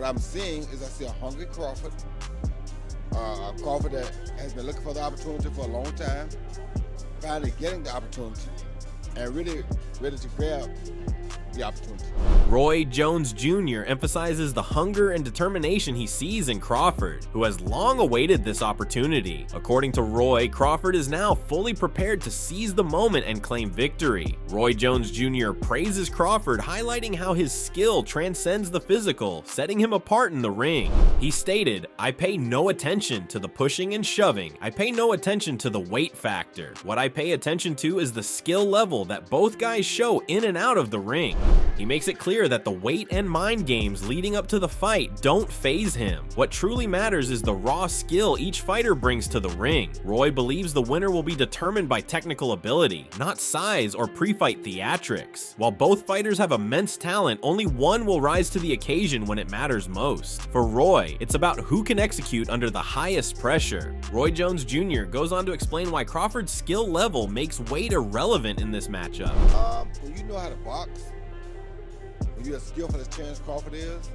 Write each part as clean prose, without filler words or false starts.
what I'm seeing is I see a hungry Crawford, a Crawford that has been looking for the opportunity for a long time, finally getting the opportunity, and really ready to grab the opportunity. Roy Jones Jr. emphasizes the hunger and determination he sees in Crawford, who has long awaited this opportunity. According to Roy, Crawford is now fully prepared to seize the moment and claim victory. Roy Jones Jr. praises Crawford, highlighting how his skill transcends the physical, setting him apart in the ring. He stated, "I pay no attention to the pushing and shoving. I pay no attention to the weight factor. What I pay attention to is the skill level that both guys show in and out of the ring." He makes it clear that the weight and mind games leading up to the fight don't faze him. What truly matters is the raw skill each fighter brings to the ring. Roy believes the winner will be determined by technical ability, not size or pre-fight theatrics. While both fighters have immense talent, only one will rise to the occasion when it matters most. For Roy, it's about who can execute under the highest pressure. Roy Jones Jr. goes on to explain why Crawford's skill level makes weight irrelevant in this matchup. When you know how to box, when you're as skillful as Terence Crawford is,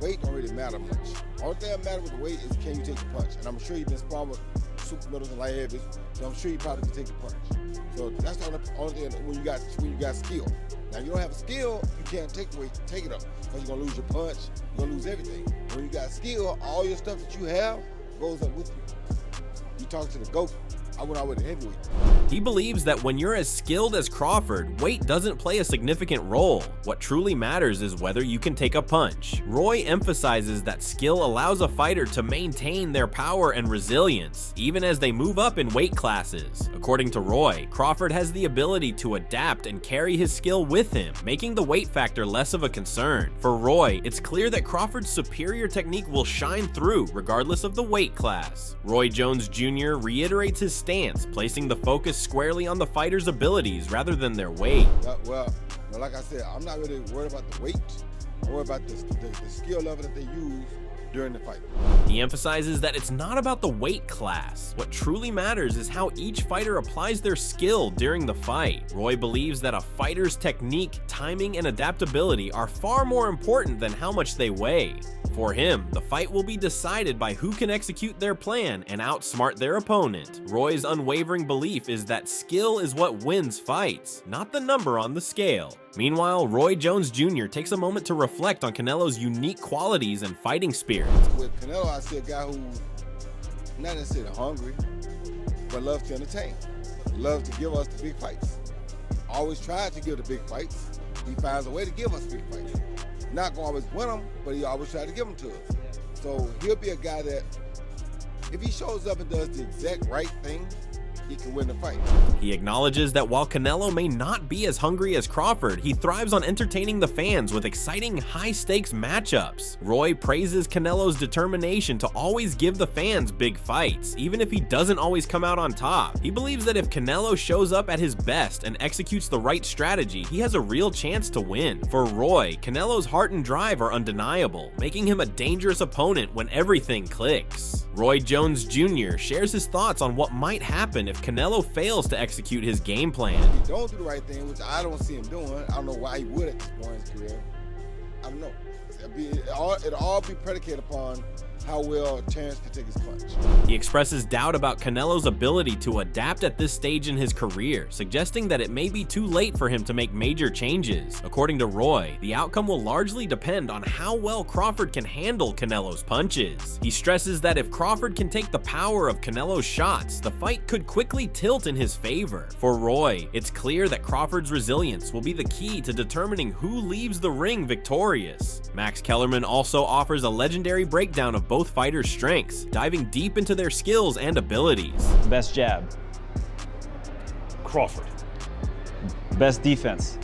weight don't really matter much. Only thing that matters with the weight is can you take the punch. And I'm sure you've been sparring with super middles and light heavies, so I'm sure you probably can take the punch. So that's the only thing when you got skill. Now you don't have a skill, you can't take the weight, take it up, because you're gonna lose your punch, you're gonna lose everything. When you got skill, all your stuff that you have goes up with you. You talk to the GOAT. I went out with a heavyweight. He believes that when you're as skilled as Crawford, weight doesn't play a significant role. What truly matters is whether you can take a punch. Roy emphasizes that skill allows a fighter to maintain their power and resilience, even as they move up in weight classes. According to Roy, Crawford has the ability to adapt and carry his skill with him, making the weight factor less of a concern. For Roy, it's clear that Crawford's superior technique will shine through regardless of the weight class. Roy Jones Jr. reiterates his stance, placing the focus squarely on the fighter's abilities rather than their weight. Well, like I said, I'm not really worried about the weight. I'm worried about the skill level that they use during the fight. He emphasizes that it's not about the weight class. What truly matters is how each fighter applies their skill during the fight. Roy believes that a fighter's technique, timing, and adaptability are far more important than how much they weigh. For him, the fight will be decided by who can execute their plan and outsmart their opponent. Roy's unwavering belief is that skill is what wins fights, not the number on the scale. Meanwhile, Roy Jones Jr. takes a moment to reflect on Canelo's unique qualities and fighting spirit. With Canelo, I see a guy who's not necessarily hungry, but loves to entertain, loves to give us the big fights. Always tries to give the big fights. He finds a way to give us big fights. Not gonna always win them, but he always tries to give them to us. So he'll be a guy that, if he shows up and does the exact right thing, he can win the fight. He acknowledges that while Canelo may not be as hungry as Crawford, he thrives on entertaining the fans with exciting, high-stakes matchups. Roy praises Canelo's determination to always give the fans big fights, even if he doesn't always come out on top. He believes that if Canelo shows up at his best and executes the right strategy, he has a real chance to win. For Roy, Canelo's heart and drive are undeniable, making him a dangerous opponent when everything clicks. Roy Jones Jr. shares his thoughts on what might happen if Canelo fails to execute his game plan. If he don't do the right thing, which I don't see him doing, I don't know why he would at this point in his career. I don't know. It'll all be predicated upon how well Terence can take his punch. He expresses doubt about Canelo's ability to adapt at this stage in his career, suggesting that it may be too late for him to make major changes. According to Roy, the outcome will largely depend on how well Crawford can handle Canelo's punches. He stresses that if Crawford can take the power of Canelo's shots, the fight could quickly tilt in his favor. For Roy, it's clear that Crawford's resilience will be the key to determining who leaves the ring victorious. Max Kellerman also offers a legendary breakdown of both fighters' strengths, diving deep into their skills and abilities. Best jab? Crawford. Best defense?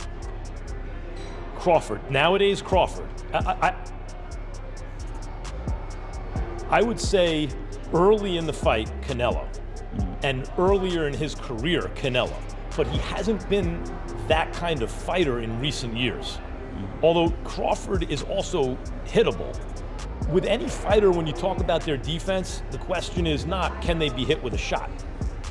Crawford. Nowadays, Crawford. I would say early in the fight, Canelo. And earlier in his career, Canelo. But he hasn't been that kind of fighter in recent years. Although Crawford is also hittable. With any fighter, when you talk about their defense, the question is not, can they be hit with a shot?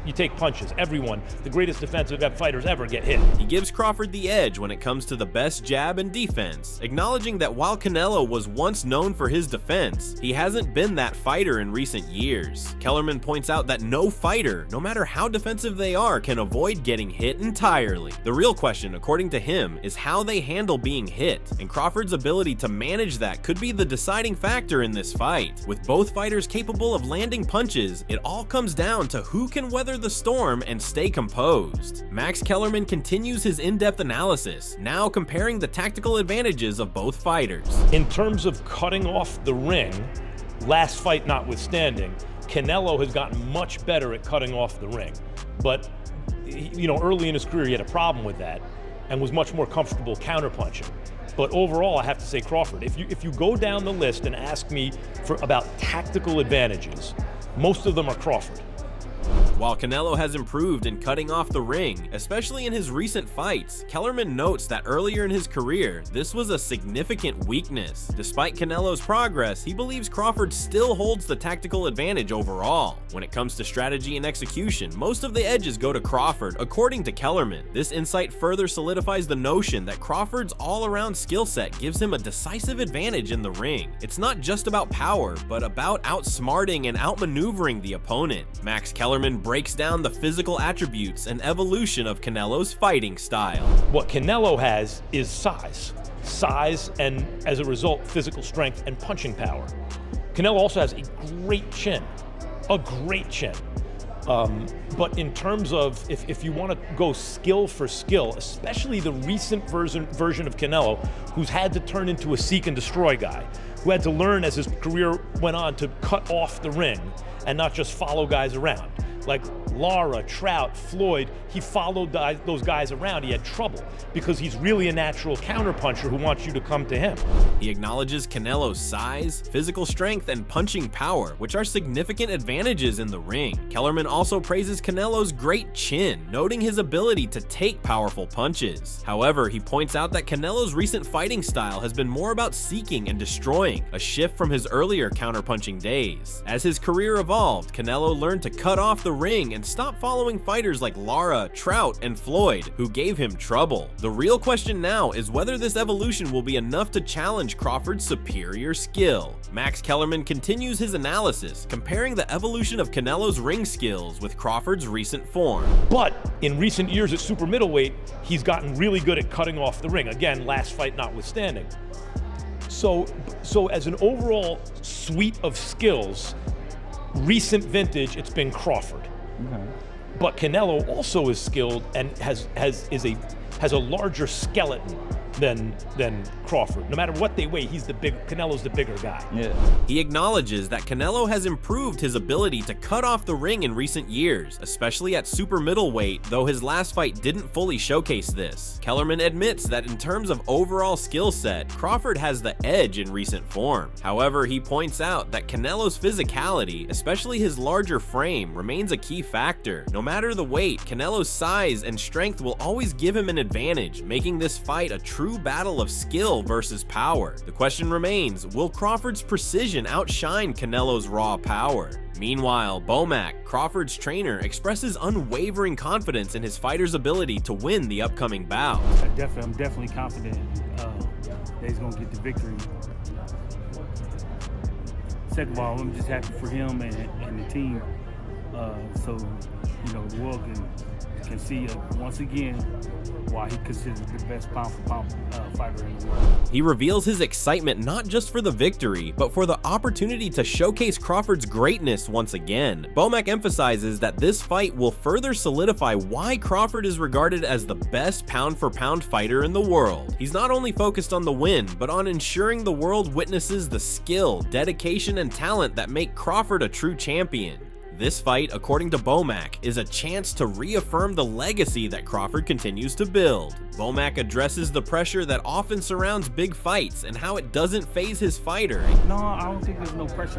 You take punches. Everyone, the greatest defensive fighters ever, get hit. He gives Crawford the edge when it comes to the best jab and defense, acknowledging that while Canelo was once known for his defense, he hasn't been that fighter in recent years. Kellerman points out that no fighter, no matter how defensive they are, can avoid getting hit entirely. The real question, according to him, is how they handle being hit, and Crawford's ability to manage that could be the deciding factor in this fight. With both fighters capable of landing punches, it all comes down to who can weather the storm and stay composed. Max Kellerman continues his in-depth analysis, now comparing the tactical advantages of both fighters. In terms of cutting off the ring, last fight notwithstanding, Canelo has gotten much better at cutting off the ring. But, early in his career, he had a problem with that and was much more comfortable counterpunching. But overall, I have to say Crawford. If you go down the list and ask me about tactical advantages, most of them are Crawford. While Canelo has improved in cutting off the ring, especially in his recent fights, Kellerman notes that earlier in his career, this was a significant weakness. Despite Canelo's progress, he believes Crawford still holds the tactical advantage overall. When it comes to strategy and execution, most of the edges go to Crawford, according to Kellerman. This insight further solidifies the notion that Crawford's all-around skill set gives him a decisive advantage in the ring. It's not just about power, but about outsmarting and outmaneuvering the opponent. Max Kellerman breaks down the physical attributes and evolution of Canelo's fighting style. What Canelo has is size, and as a result, physical strength and punching power. Canelo also has a great chin. But in terms of, if you want to go skill for skill, especially the recent version of Canelo, who's had to turn into a seek and destroy guy, who had to learn as his career went on to cut off the ring and not just follow guys around. Like Lara, Trout, Floyd, he followed those guys around. He had trouble because he's really a natural counterpuncher who wants you to come to him. He acknowledges Canelo's size, physical strength, and punching power, which are significant advantages in the ring. Kellerman also praises Canelo's great chin, noting his ability to take powerful punches. However, he points out that Canelo's recent fighting style has been more about seeking and destroying, a shift from his earlier counterpunching days. As his career evolved, Canelo learned to cut off the ring and stop following fighters like Lara, Trout, and Floyd, who gave him trouble. The real question now is whether this evolution will be enough to challenge Crawford's superior skill. Max Kellerman continues his analysis, comparing the evolution of Canelo's ring skills with Crawford's recent form. But in recent years at super middleweight, he's gotten really good at cutting off the ring. Again, last fight notwithstanding. So as an overall suite of skills, recent vintage, it's been Crawford. Okay. But Canelo also is skilled and has a larger skeleton than Crawford. No matter what they weigh, Canelo's the bigger guy. Yeah. He acknowledges that Canelo has improved his ability to cut off the ring in recent years, especially at super middleweight, though his last fight didn't fully showcase this. Kellerman admits that in terms of overall skill set, Crawford has the edge in recent form. However, he points out that Canelo's physicality, especially his larger frame, remains a key factor. No matter the weight, Canelo's size and strength will always give him an advantage, making this fight a true battle of skill versus power. The question remains, will Crawford's precision outshine Canelo's raw power? Meanwhile, Bomac, Crawford's trainer, expresses unwavering confidence in his fighter's ability to win the upcoming bout. I'm definitely confident that he's going to get the victory. Second of all, I'm just happy for him and the team. So, the world can see once again why he considered the best pound-for-pound fighter in the world. He reveals his excitement not just for the victory, but for the opportunity to showcase Crawford's greatness once again. Bomac emphasizes that this fight will further solidify why Crawford is regarded as the best pound-for-pound fighter in the world. He's not only focused on the win, but on ensuring the world witnesses the skill, dedication, and talent that make Crawford a true champion. This fight, according to Bomac, is a chance to reaffirm the legacy that Crawford continues to build. Bomac addresses the pressure that often surrounds big fights and how it doesn't faze his fighter. No, I don't think there's no pressure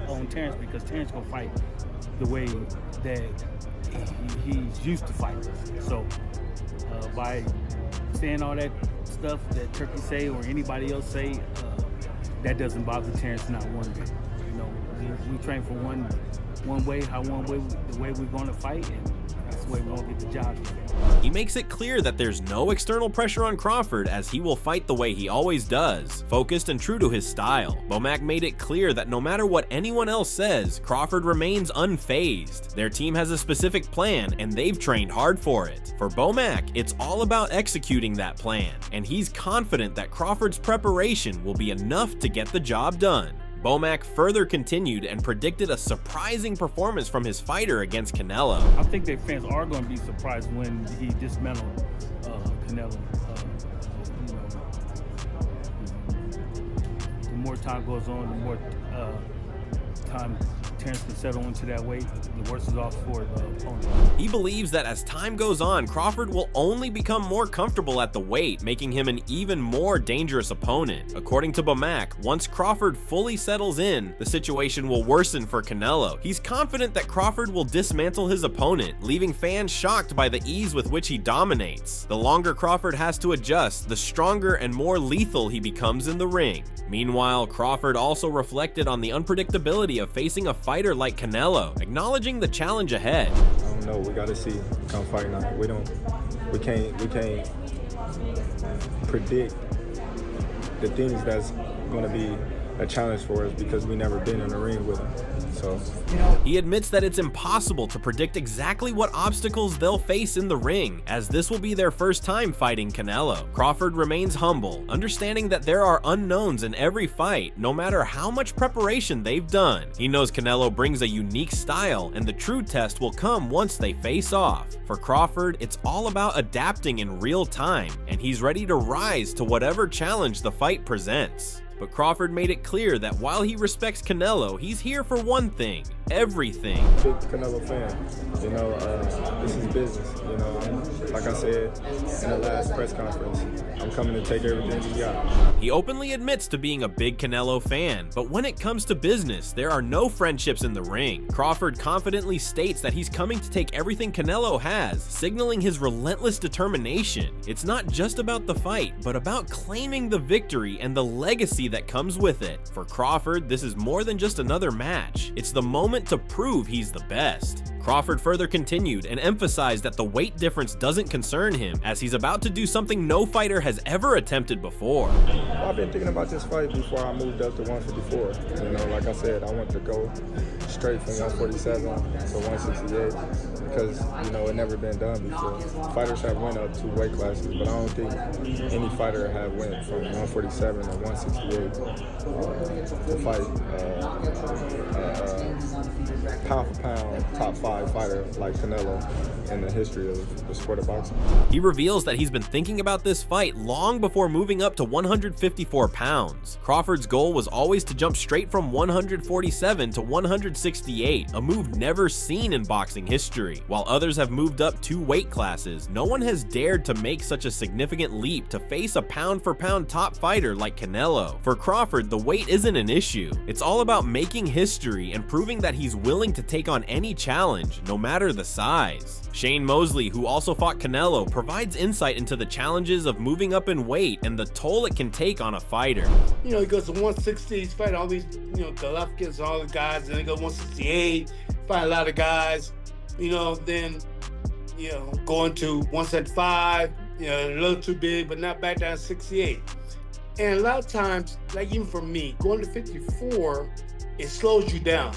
on Terence, because Terence gonna fight the way that he's used to fighting. So by saying all that stuff that Turkey say or anybody else say, that doesn't bother Terence not one bit. You know, we train for one way, the way we're going to fight, and that's the way we want to get the job done. He makes it clear that there's no external pressure on Crawford, as he will fight the way he always does, focused and true to his style. Bomac made it clear that no matter what anyone else says, Crawford remains unfazed. Their team has a specific plan, and they've trained hard for it. For Bomac, it's all about executing that plan, and he's confident that Crawford's preparation will be enough to get the job done. Bomac further continued and predicted a surprising performance from his fighter against Canelo. I think their fans are going to be surprised when he dismantled Canelo. The more time goes on, the more time Terence can settle into that weight, the worse it's off for the opponent. He believes that as time goes on, Crawford will only become more comfortable at the weight, making him an even more dangerous opponent. According to Bomac, once Crawford fully settles in, the situation will worsen for Canelo. He's confident that Crawford will dismantle his opponent, leaving fans shocked by the ease with which he dominates. The longer Crawford has to adjust, the stronger and more lethal he becomes in the ring. Meanwhile, Crawford also reflected on the unpredictability of facing a fighter like Canelo, acknowledging the challenge ahead. I don't know. We got to see come fight night. We can't predict the things that's going to be a challenge for us because we never been in the ring with him. So he admits that it's impossible to predict exactly what obstacles they'll face in the ring, as this will be their first time fighting Canelo. Crawford remains humble, understanding that there are unknowns in every fight, no matter how much preparation they've done. He knows Canelo brings a unique style, and the true test will come once they face off. For Crawford, it's all about adapting in real time, and he's ready to rise to whatever challenge the fight presents. But Crawford made it clear that while he respects Canelo, he's here for one thing: everything. Big Canelo fan. You know, this is business. You know, like I said in the last press conference, I'm coming to take everything he got. He openly admits to being a big Canelo fan, but when it comes to business, there are no friendships in the ring. Crawford confidently states that he's coming to take everything Canelo has, signaling his relentless determination. It's not just about the fight, but about claiming the victory and the legacy that comes with it. For Crawford, this is more than just another match. It's the moment to prove he's the best. Crawford further continued and emphasized that the weight difference doesn't concern him, as he's about to do something no fighter has ever attempted before. Well, I've been thinking about this fight before I moved up to 154. You know, like I said, I want to go straight from 147 to 168 because, you know, it never been done before. Fighters have went up 2 weight classes, but I don't think any fighter have went from 147 to 168 to fight pound for pound top 5 fighter like Canelo in the history of the sport of boxing. He reveals that he's been thinking about this fight long before moving up to 154 pounds. Crawford's goal was always to jump straight from 147 to 168, a move never seen in boxing history. While others have moved up 2 weight classes, no one has dared to make such a significant leap to face a pound-for-pound top fighter like Canelo. For Crawford, the weight isn't an issue. It's all about making history and proving that he's willing to take on any challenge, no matter the size. Shane Mosley, who also fought Canelo, provides insight into the challenges of moving up in weight and the toll it can take on a fighter. You know, he goes to 160, he's fighting all these, you know, Golovkins and all the guys, and then he goes 168, fight a lot of guys, you know, then, you know, going to 175, you know, a little too big, but not back down to 68. And a lot of times, like even for me, going to 54, it slows you down.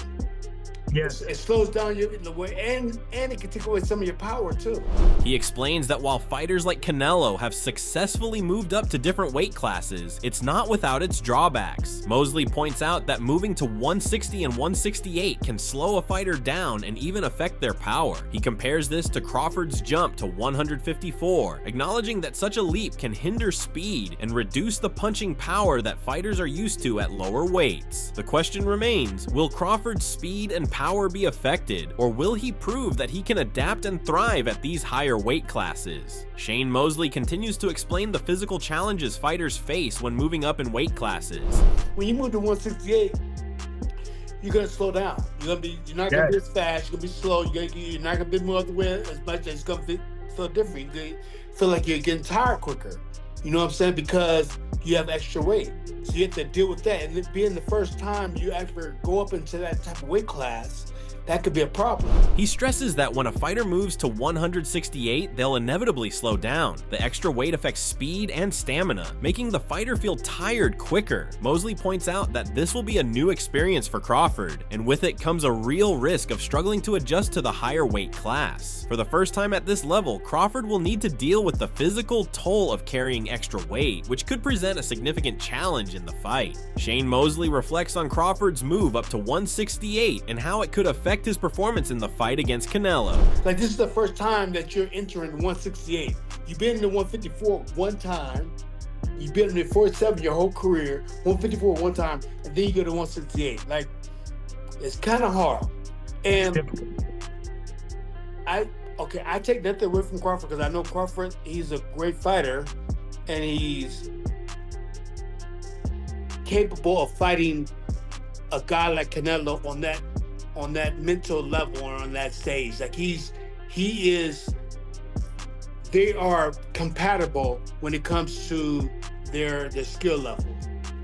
Yes, it slows down your the way, and it can take away some of your power too. He explains that while fighters like Canelo have successfully moved up to different weight classes, it's not without its drawbacks. Mosley points out that moving to 160 and 168 can slow a fighter down and even affect their power. He compares this to Crawford's jump to 154, acknowledging that such a leap can hinder speed and reduce the punching power that fighters are used to at lower weights. The question remains, will Crawford's speed and power be affected, or will he prove that he can adapt and thrive at these higher weight classes? Shane Mosley continues to explain the physical challenges fighters face when moving up in weight classes. When you move to 168, you're gonna slow down. You're not gonna be as fast. You're gonna be slow. You're not gonna be more of the way as much. It's gonna feel different. You feel like you're getting tired quicker. You know what I'm saying? Because you have extra weight. So you have to deal with that. And it being the first time you ever go up into that type of weight class, that could be a problem. He stresses that when a fighter moves to 168, they'll inevitably slow down. The extra weight affects speed and stamina, making the fighter feel tired quicker. Mosley points out that this will be a new experience for Crawford, and with it comes a real risk of struggling to adjust to the higher weight class. For the first time at this level, Crawford will need to deal with the physical toll of carrying extra weight, which could present a significant challenge in the fight. Shane Mosley reflects on Crawford's move up to 168 and how it could affect his performance in the fight against Canelo. Like, this is the first time that you're entering 168. You've been in the 154 one time, you've been in the 47 your whole career, 154 one time, and then you go to 168. Like, it's kind of hard. And I take nothing away from Crawford, because I know Crawford, he's a great fighter, and he's capable of fighting a guy like Canelo on that mental level or on that stage. Like, they are compatible when it comes to their skill level.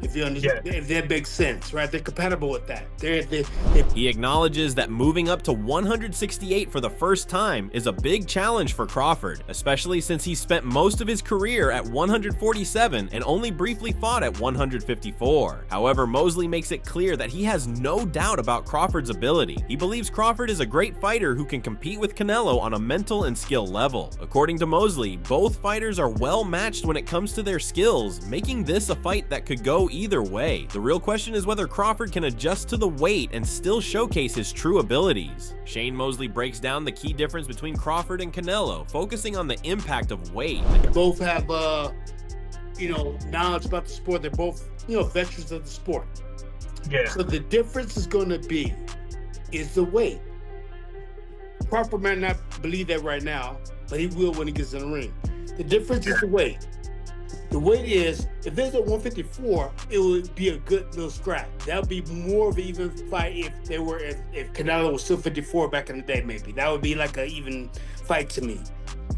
If you understand, if that makes sense, right? They're compatible with that. He acknowledges that moving up to 168 for the first time is a big challenge for Crawford, especially since he spent most of his career at 147 and only briefly fought at 154. However, Mosley makes it clear that he has no doubt about Crawford's ability. He believes Crawford is a great fighter who can compete with Canelo on a mental and skill level. According to Mosley, both fighters are well matched when it comes to their skills, making this a fight that could go either way. The real question is whether Crawford can adjust to the weight and still showcase his true abilities. Shane Mosley breaks down the key difference between Crawford and Canelo, focusing on the impact of weight. They both have, knowledge about the sport. They're both, veterans of the sport. Yeah. So the difference is going to be the weight. Crawford might not believe that right now, but he will when he gets in the ring. The difference is the weight. The weight is, if there's a 154, it would be a good little scrap. That would be more of an even fight if Canelo was still 54 back in the day, maybe. That would be like an even fight to me.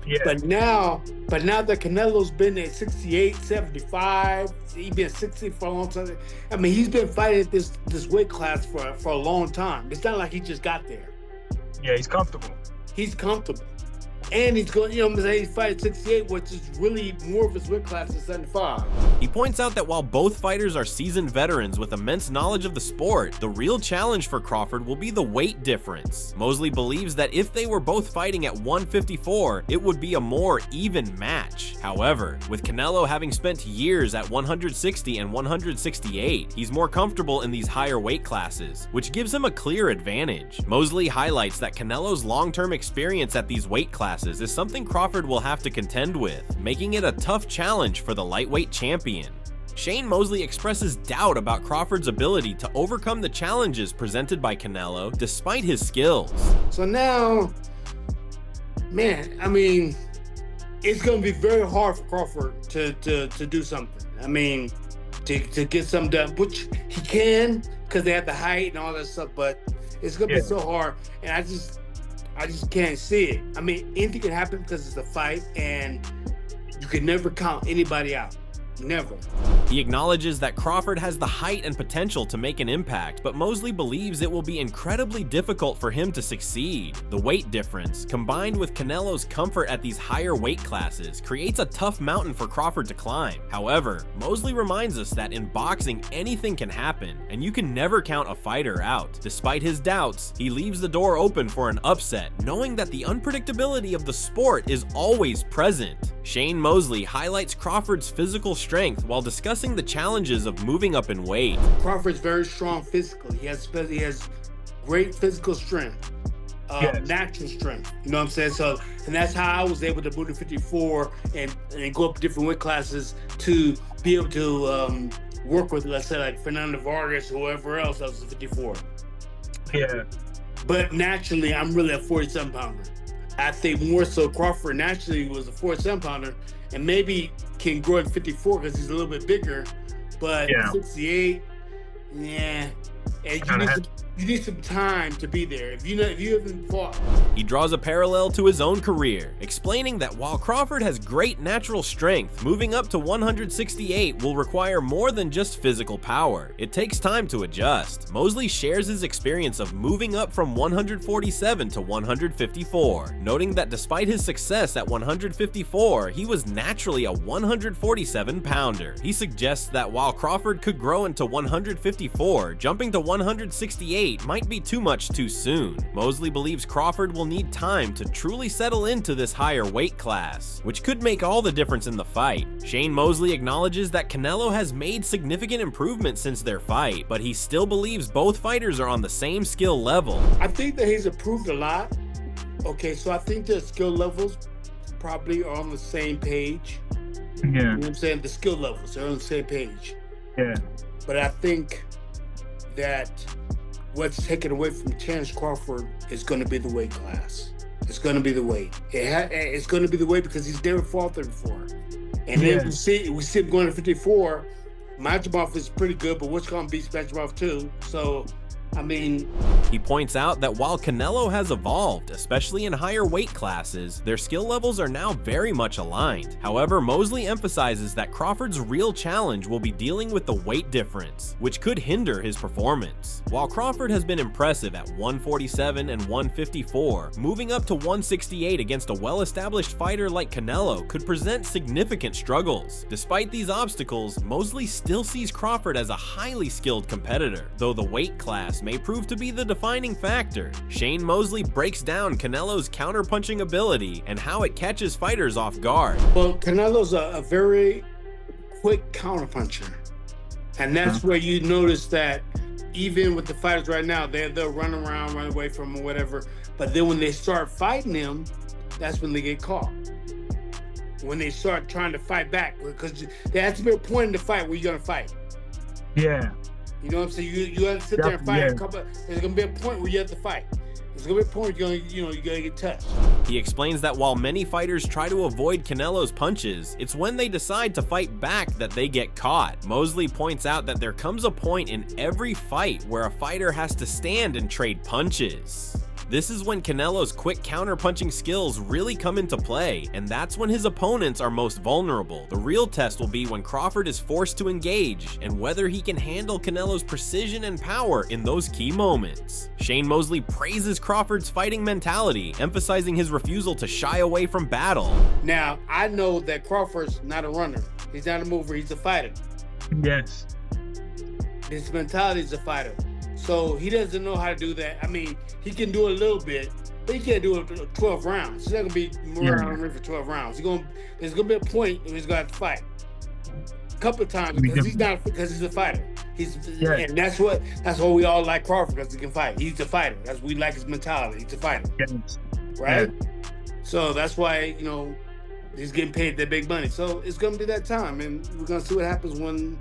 Yeah. But now that Canelo's been at 68, 75, he's been 60 for a long time. I mean, he's been fighting at this weight class for a long time. It's not like he just got there. Yeah, he's comfortable. He's comfortable. And he's going, he's fighting 68, which is really more of his weight class than 75. He points out that while both fighters are seasoned veterans with immense knowledge of the sport, the real challenge for Crawford will be the weight difference. Mosley believes that if they were both fighting at 154, it would be a more even match. However, with Canelo having spent years at 160 and 168, he's more comfortable in these higher weight classes, which gives him a clear advantage. Mosley highlights that Canelo's long-term experience at these weight classes is something Crawford will have to contend with, making it a tough challenge for the lightweight champion. Shane Mosley expresses doubt about Crawford's ability to overcome the challenges presented by Canelo despite his skills. So now, man, I mean, it's going to be very hard for Crawford to do something. I mean, to get something done, which he can because they have the height and all that stuff, but it's going to be so hard. And I just can't see it. I mean, anything can happen because it's a fight, and you can never count anybody out. Never. He acknowledges that Crawford has the height and potential to make an impact, but Mosley believes it will be incredibly difficult for him to succeed. The weight difference, combined with Canelo's comfort at these higher weight classes, creates a tough mountain for Crawford to climb. However, Mosley reminds us that in boxing, anything can happen, and you can never count a fighter out. Despite his doubts, he leaves the door open for an upset, knowing that the unpredictability of the sport is always present. Shane Mosley highlights Crawford's physical strength while discussing the challenges of moving up in weight. Crawford's very strong physically. He has great physical strength, natural strength. You know what I'm saying? So, and that's how I was able to move to 54 and go up different weight classes to be able to work with, let's say, like Fernando Vargas, whoever else that was 54. Yeah. But naturally, I'm really a 47-pounder. I think more so Crawford naturally was a 47-pounder and maybe can grow at 54 because he's a little bit bigger, but 68, and you need some time to be there. If you haven't fought. He draws a parallel to his own career, explaining that while Crawford has great natural strength, moving up to 168 will require more than just physical power. It takes time to adjust. Mosley shares his experience of moving up from 147 to 154, noting that despite his success at 154, he was naturally a 147 pounder. He suggests that while Crawford could grow into 154, jumping to 168 might be too much too soon. Mosley believes Crawford will need time to truly settle into this higher weight class, which could make all the difference in the fight. Shane Mosley acknowledges that Canelo has made significant improvements since their fight, but he still believes both fighters are on the same skill level. I think that he's improved a lot. Okay, so I think the skill levels probably are on the same page. Yeah. You know what I'm saying? The skill levels are on the same page. Yeah. But I think that what's taken away from Terence Crawford is going to be the weight class. It's going to be the weight. It's going to be the weight because he's never fought there before. And then we see him going to 54. Majumov is pretty good, but what's going to beat Majumov too? So, I mean, he points out that while Canelo has evolved, especially in higher weight classes, their skill levels are now very much aligned. However, Mosley emphasizes that Crawford's real challenge will be dealing with the weight difference, which could hinder his performance. While Crawford has been impressive at 147 and 154, moving up to 168 against a well-established fighter like Canelo could present significant struggles. Despite these obstacles, Mosley still sees Crawford as a highly skilled competitor, though the weight class may prove to be the defining factor. Shane Mosley breaks down Canelo's counterpunching ability and how it catches fighters off guard. Well, Canelo's a very quick counterpuncher. And that's where you notice that even with the fighters right now, they'll run around, run away from him or whatever. But then when they start fighting him, that's when they get caught. When they start trying to fight back, because there has to be a point in the fight where you're gonna fight. Yeah. You know what I'm saying? You have to sit there and fight a couple. There's gonna be a point where you have to fight. There's gonna be a point where you're gonna get touched. He explains that while many fighters try to avoid Canelo's punches, it's when they decide to fight back that they get caught. Mosley points out that there comes a point in every fight where a fighter has to stand and trade punches. This is when Canelo's quick counterpunching skills really come into play, and that's when his opponents are most vulnerable. The real test will be when Crawford is forced to engage, and whether he can handle Canelo's precision and power in those key moments. Shane Mosley praises Crawford's fighting mentality, emphasizing his refusal to shy away from battle. Now, I know that Crawford's not a runner. He's not a mover, he's a fighter. Yes. His mentality is a fighter. So he doesn't know how to do that. I mean, he can do a little bit, but he can't do it 12 rounds. He's not gonna be around for 12 rounds. There's gonna be a point where he's gonna have to fight a couple of times because he's a fighter. And that's why we all like Crawford, because he can fight. He's a fighter. That's we like his mentality. He's a fighter, right? Yeah. So that's why he's getting paid that big money. So it's gonna be that time, and we're gonna see what happens when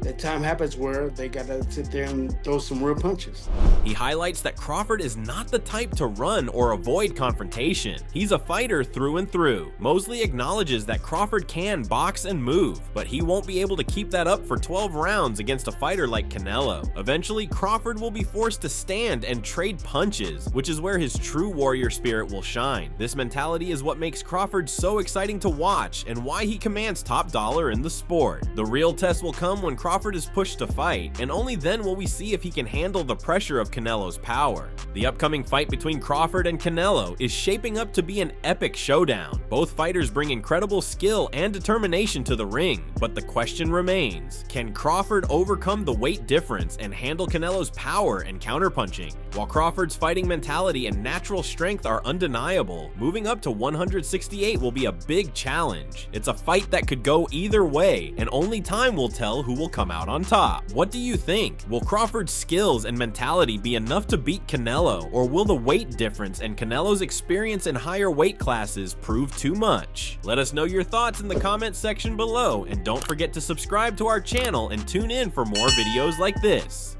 that time happens where they gotta sit there and throw some real punches. He highlights that Crawford is not the type to run or avoid confrontation. He's a fighter through and through. Mosley acknowledges that Crawford can box and move, but he won't be able to keep that up for 12 rounds against a fighter like Canelo. Eventually, Crawford will be forced to stand and trade punches, which is where his true warrior spirit will shine. This mentality is what makes Crawford so exciting to watch and why he commands top dollar in the sport. The real test will come when Crawford is pushed to fight, and only then will we see if he can handle the pressure of Canelo's power. The upcoming fight between Crawford and Canelo is shaping up to be an epic showdown. Both fighters bring incredible skill and determination to the ring, but the question remains, can Crawford overcome the weight difference and handle Canelo's power and counterpunching? While Crawford's fighting mentality and natural strength are undeniable, moving up to 168 will be a big challenge. It's a fight that could go either way, and only time will tell who will come out on top. What do you think? Will Crawford's skills and mentality be enough to beat Canelo, or will the weight difference and Canelo's experience in higher weight classes prove too much? Let us know your thoughts in the comments section below, and don't forget to subscribe to our channel and tune in for more videos like this.